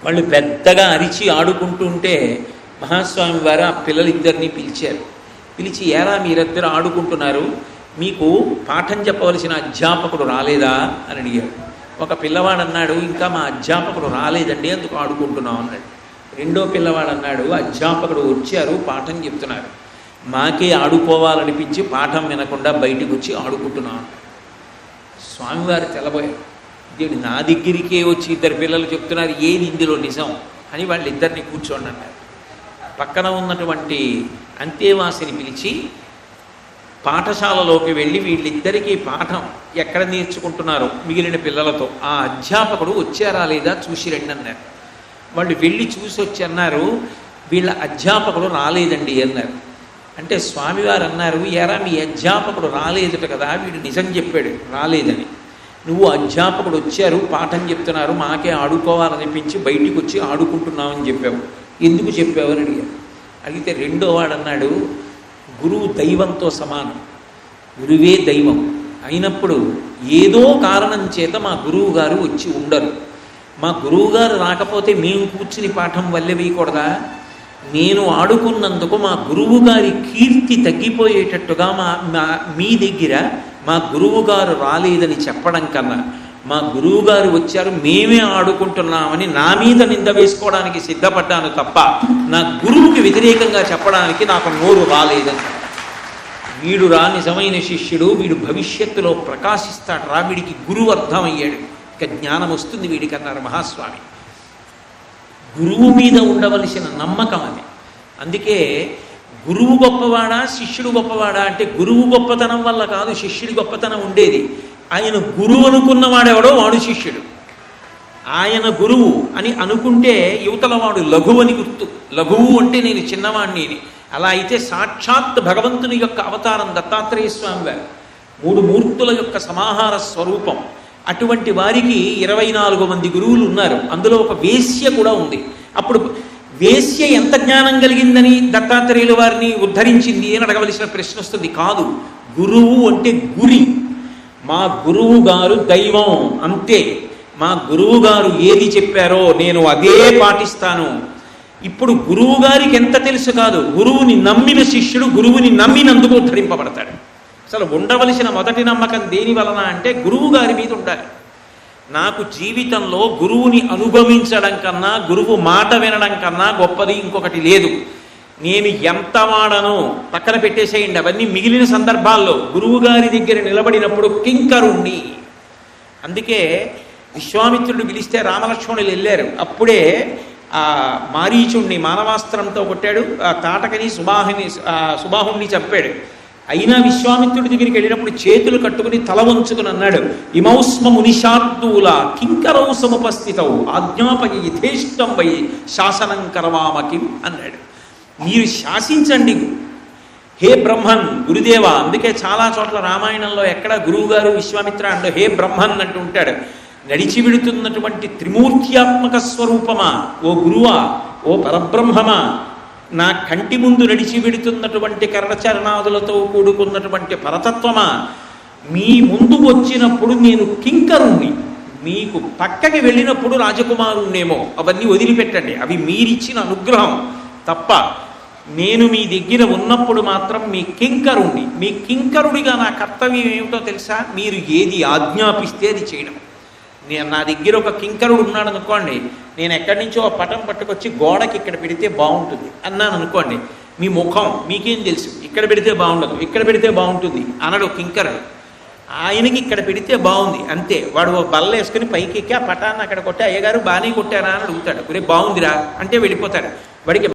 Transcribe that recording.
వాళ్ళు పెద్దగా అరిచి ఆడుకుంటుంటే మహాస్వామి వారు ఆ పిల్లలిద్దరినీ పిలిచారు. పిలిచి, ఏరా మీరిద్దరు ఆడుకుంటున్నారు, మీకు పాఠం చెప్పవలసిన అధ్యాపకుడు రాలేదా అని అడిగారు. ఒక పిల్లవాడు అన్నాడు, ఇంకా మా అధ్యాపకుడు రాలేదండి, అందుకు ఆడుకుంటున్నాం అన్నాడు. రెండో పిల్లవాడు అన్నాడు, అధ్యాపకుడు వచ్చారు, పాఠం చెప్తున్నారు, మాకే ఆడుకోవాలనిపించి పాఠం వినకుండా బయటకు వచ్చి ఆడుకుంటున్నాం అన్నాడు. స్వామివారు తెల్లబోయారు. దేవుడు నా దగ్గరికే వచ్చి ఇద్దరు పిల్లలు చెప్తున్నారు, ఏది ఇందులో నిజం అని వాళ్ళిద్దరిని కూర్చోండి అన్నారు. పక్కన ఉన్నటువంటి అంతేవాసిని పిలిచి పాఠశాలలోకి వెళ్ళి వీళ్ళిద్దరికీ పాఠం ఎక్కడ నేర్చుకుంటున్నారో మిగిలిన పిల్లలతో ఆ అధ్యాపకుడు వచ్చారా లేదా చూసి రండి అన్నారు. వాళ్ళు వెళ్ళి చూసి వచ్చి అన్నారు, వీళ్ళ అధ్యాపకుడు రాలేదండి అన్నారు. అంటే స్వామివారు అన్నారు, ఎరా మీ అధ్యాపకుడు రాలేదట కదా, వీడు నిజం చెప్పాడు రాలేదని. నువ్వు అధ్యాపకుడు వచ్చారు, పాఠం చెప్తున్నారు, మాకే ఆడుకోవాలనిపించి బయటికి వచ్చి ఆడుకుంటున్నామని చెప్పావు, ఎందుకు చెప్పావు అని అడిగారు. అడిగితే రెండో వాడు అన్నాడు, గురువు దైవంతో సమానం, గురువే దైవం అయినప్పుడు ఏదో కారణం చేత మా గురువు గారు వచ్చి ఉండరు. మా గురువుగారు రాకపోతే మేము కూర్చుని పాఠం వల్లె వేయకూడదా? నేను ఆడుకున్నందుకు మా గురువు గారి కీర్తి తగ్గిపోయేటట్టుగా మీ దగ్గర మా గురువుగారు రాలేదని చెప్పడం కన్నా మా గురువుగారు వచ్చారు, మేమే ఆడుకుంటున్నామని నా మీద నింద వేసుకోవడానికి సిద్ధపడ్డాను తప్ప నా గురువుకి వ్యతిరేకంగా చెప్పడానికి నాకు నోరు రాలేదని. వీడు రా నిజమైన శిష్యుడు, వీడు భవిష్యత్తులో ప్రకాశిస్తాడు రా, వీడికి గురువు అర్థమయ్యాడు, ఇక జ్ఞానం వస్తుంది వీడికి అన్నారు మహాస్వామి. గురువు మీద ఉండవలసిన నమ్మకం అది. అందుకే గురువు గొప్పవాడా శిష్యుడు గొప్పవాడా అంటే గురువు గొప్పతనం వల్ల కాదు శిష్యుడి గొప్పతనం ఉండేది. ఆయన గురువు అనుకున్నవాడెవడో వాడు శిష్యుడు. ఆయన గురువు అని అనుకుంటే యువతల వాడు లఘువు అని గుర్తు. లఘువు అంటే నేను చిన్నవాణ్ణి. అలా అయితే సాక్షాత్ భగవంతుని యొక్క అవతారం దత్తాత్రేయ స్వామి వారు, 3 మూర్తుల యొక్క సమాహార స్వరూపం. అటువంటి వారికి 24 మంది గురువులు ఉన్నారు. అందులో ఒక వేశ్య కూడా ఉంది. అప్పుడు వేశ్య ఎంత జ్ఞానం కలిగిందని దత్తాత్రేయుల వారిని ఉద్ధరించింది అని అడగవలసిన ప్రశ్న వస్తుంది. కాదు, గురువు అంటే గురి. మా గురువు గారు దైవం అంతే, మా గురువు గారు ఏది చెప్పారో నేను అదే పాటిస్తాను. ఇప్పుడు గురువు గారికి ఎంత తెలుసు కాదు, గురువుని నమ్మిన శిష్యుడు గురువుని నమ్మినందుకు ఉద్ధరింపబడతాడు. అసలు ఉండవలసిన మొదటి నమ్మకం దేని వలన అంటే గురువు గారి మీద ఉండాలి. నాకు జీవితంలో గురువుని అనుగమించడం కన్నా గురువు మాట వినడం కన్నా గొప్పది ఇంకొకటి లేదు. నేను ఎంత వాడనో పక్కన పెట్టేసేయండి, అవన్నీ మిగిలిన సందర్భాల్లో గురువు గారి దగ్గర నిలబడినప్పుడు కింకరుణ్ణి. అందుకే విశ్వామిత్రుడు పిలిస్తే రామలక్ష్మణులు వెళ్ళారు. అప్పుడే ఆ మారీచుణ్ణి మానవాస్త్రంతో కొట్టాడు, ఆ తాటకని సుబాహుణ్ణి చంపాడు. అయినా విశ్వామిత్రుడి దగ్గరికి వెళ్ళినప్పుడు చేతులు కట్టుకుని తల వంచుకుని అన్నాడు, ఇమౌస్మ మునిషార్దూల కింకరౌ సముపస్థితౌ ఆజ్ఞాపయి యథేష్టం వై శాసనం కరవామకిం అన్నాడు. మీరు శాసించండి హే బ్రహ్మన్ గురుదేవ. అందుకే చాలా చోట్ల రామాయణంలో ఎక్కడ గురువుగారు విశ్వామిత్ర అంటూ హే బ్రహ్మన్ అంటూ ఉంటాడు. నడిచి విడుతున్నటువంటి త్రిమూర్త్యాత్మక స్వరూపమా, ఓ గురువా, ఓ పరబ్రహ్మమా, నా కంటి ముందు నడిచి విడుతున్నటువంటి కర్ణచరణాదులతో కూడుకున్నటువంటి పరతత్వమా, మీ ముందు వచ్చినప్పుడు నేను కింకరుణ్ణి, మీకు పక్కకి వెళ్ళినప్పుడు రాజకుమారుణ్ణేమో, అవన్నీ వదిలిపెట్టండి, అవి మీరిచ్చిన అనుగ్రహం తప్ప నేను మీ దగ్గర ఉన్నప్పుడు మాత్రం మీ కింకరుణ్ణి. మీ కింకరుడిగా నా కర్తవ్యం ఏమిటో తెలుసా? మీరు ఏది ఆజ్ఞాపిస్తే అది చేయడం. నేను నా దగ్గర ఒక కింకరుడు ఉన్నాడు అనుకోండి, నేను ఎక్కడి నుంచో పటం పట్టుకొచ్చి గోడకి ఇక్కడ పెడితే బాగుంటుంది అన్నాను అనుకోండి, మీ ముఖం మీకేం తెలుసు, ఇక్కడ పెడితే బాగుండదు ఇక్కడ పెడితే బాగుంటుంది అనడు కింకరుడు. ఆయనకి ఇక్కడ పెడితే బాగుంది అంతే. వాడు బల్ల వేసుకుని పైకి ఎక్కి ఆ పటాన్ని అక్కడ కొట్టి అయ్యగారు బాగానే కొట్టారా అని అడుగుతాడు. ఒరే బాగుందిరా అంటే వెళ్ళిపోతాడు. వాడికి